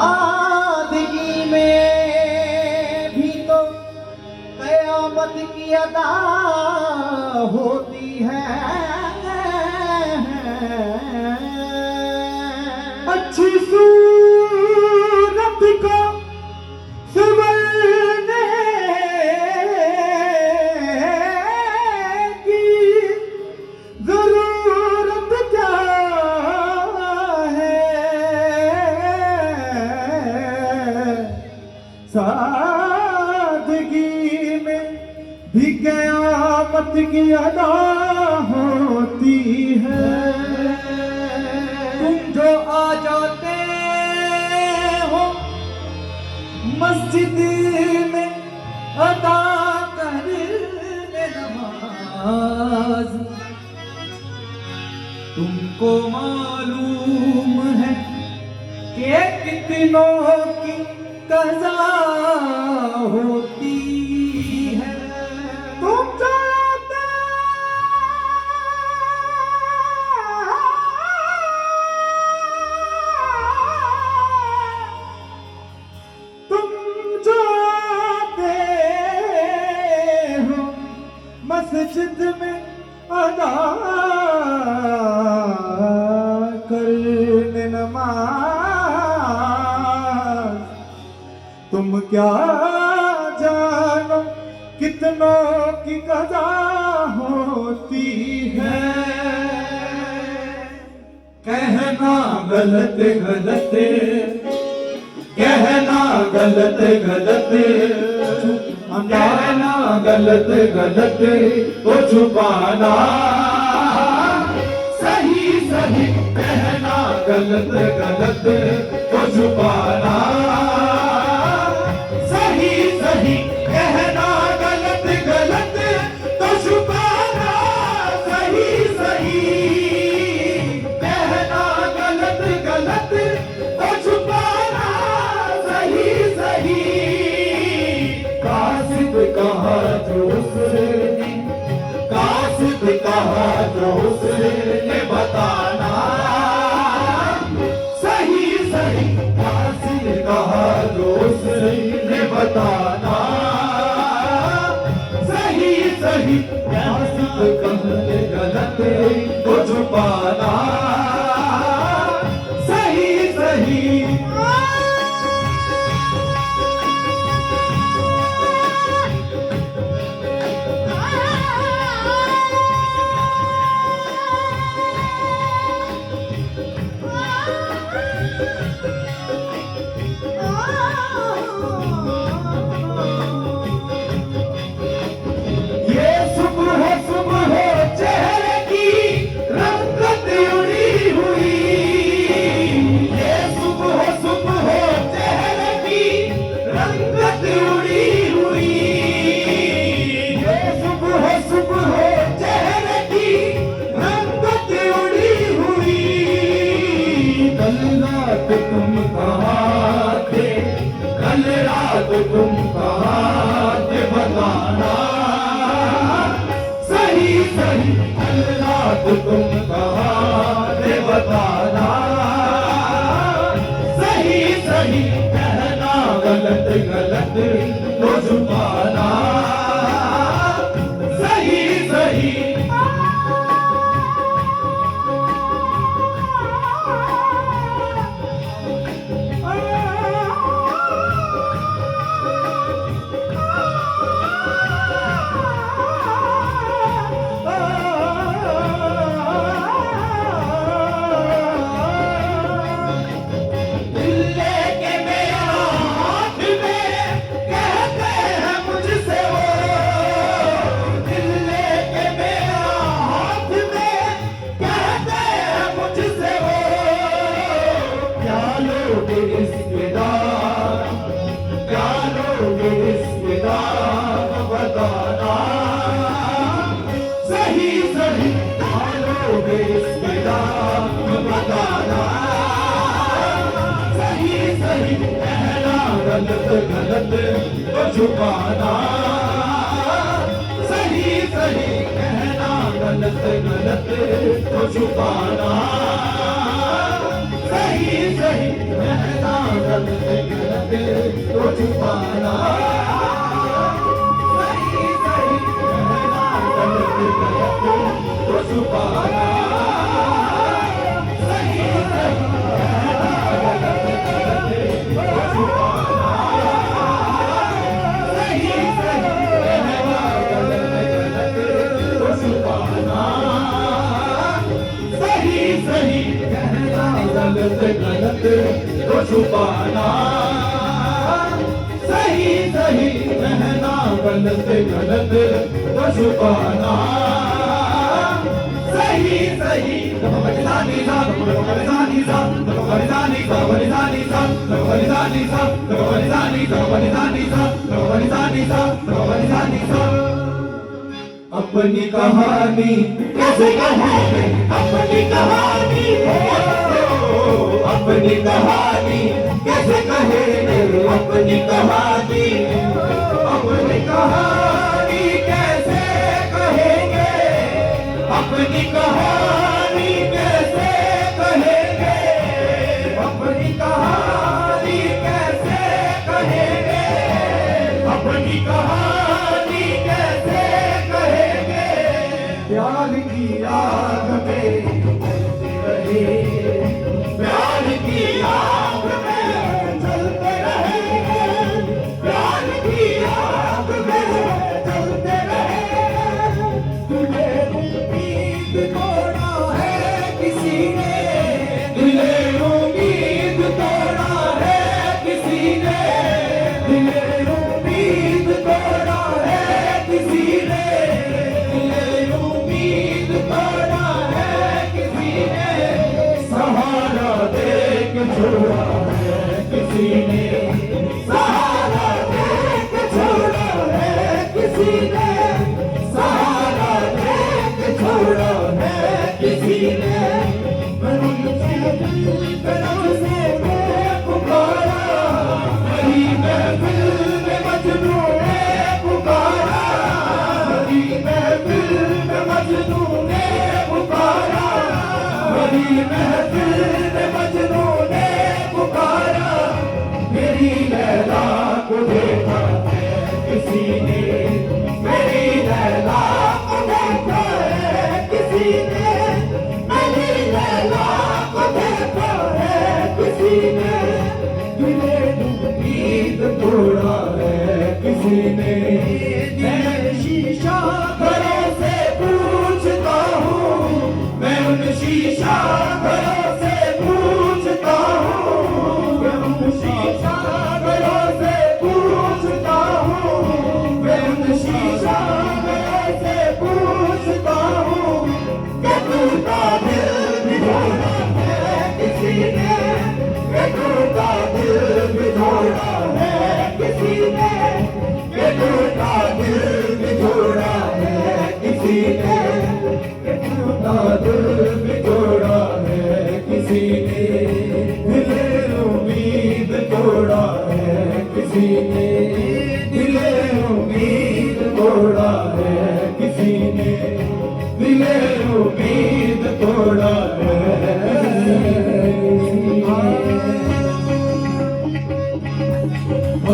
सादगी में भी तो कयामत की अदा होती है। अच्छी सूरत को संवरने की जरूरत क्या है। सादगी में भी कयामत की अदा होती है। तुम जो आ जाते हो मस्जिद में अदा करने नमाज, तुमको मालूम है कि कितनों की कज़ा होती है। तुम जाते हो मस्जिद में अदा करने नमाज, तुम क्या जानो कितनों की कज़ा होती है। कहना गलत गलत, कहना गलत गलत, कहना गलत गलत तो छुपाना सही सही। कहना गलत गलत तो छुपाना सही सही। कहना गलत गलत तो छुपाना सही सही। कहना गलत गलत तो छुपाना सही सही। कासिद कहा जो उसने, कासिद कहा जो उसने बताना सही सही। कासिद कहा जो उसने बताना सही सही। कासिद कहते गलत तो छुपाना सही सही। तुम कहाँ थे, कल रात तुम कहाँ थे बताना सही सही। कल रात तुम कहाँ थे बताना, सही सही कहना, गलत गलत तो छुपाना, सही सही। बताना, सही सही डालोगे इसके दाग बताना, सही सही कहना, गलत गलत तो छुपाना, सही सही कहना, गलत गलत तो छुपाना, सही सही कहना, गलत गलत तो छुपाना, सही सही कहना, गलत गलत तो छुपाना, सही सही कहना, गलत गलत तो छुपाना, सही सही कहना, गलत गलत तो छुपाना, सही सही कहना, गलत गलत तो छुपाना, सही सही कहना, गलत गलत तो छुपाना, सही सही। बलिदानी सा, बलिदानी सा, बलिदानी सा, बलिदानी सा, बलिदानी सा, बलिदानी सा, बलिदानी सा, बलिदानी सा, बलिदानी सा। अपनी कहानी कैसे कहेंगे, अपनी कहानी, अपनी कहानी कैसे कहेंगे, अपनी कहानी, अपनी कहानी कैसे कहेंगे, अपनी कहानी कैसे कहेंगे, अपनी कहानी कैसे कहेंगे, अपनी कहानी कैसे कहेंगे। प्यार की आग में जलते रहे, प्यार की आग में जलते रहे, प्यार की आग में जलते रहे। तुझे उम्मीद तोड़ा है किसी ने, तुझे उम्मीद तोड़ा है किसी ने, तुझे उम्मीद तोड़ा है किसी ने, तुझे उम्मीद तोड़ा है किसी ने। सहारा दे के छोड़ा है किसी ने, सहारा दे के छोड़ा है किसी ने, सहारा दे के छोड़ा है किसी ने। तरफ से पुकारा, वही महफिल में मजनू ने पुकारा, वही महफिल में मजनू ने पुकारा, वही महफिल में मजनू ने पुकारा। मेरी लैला को देखा है किसी ने, मेरी लैला को देखा है किसी ने, मेरी लैला को देखा है किसी ने। तुझे उम्मीद तोड़ा है किसी ने। मैं शीशा घरों से पूछता हूँ, मैं उन शीशा घरों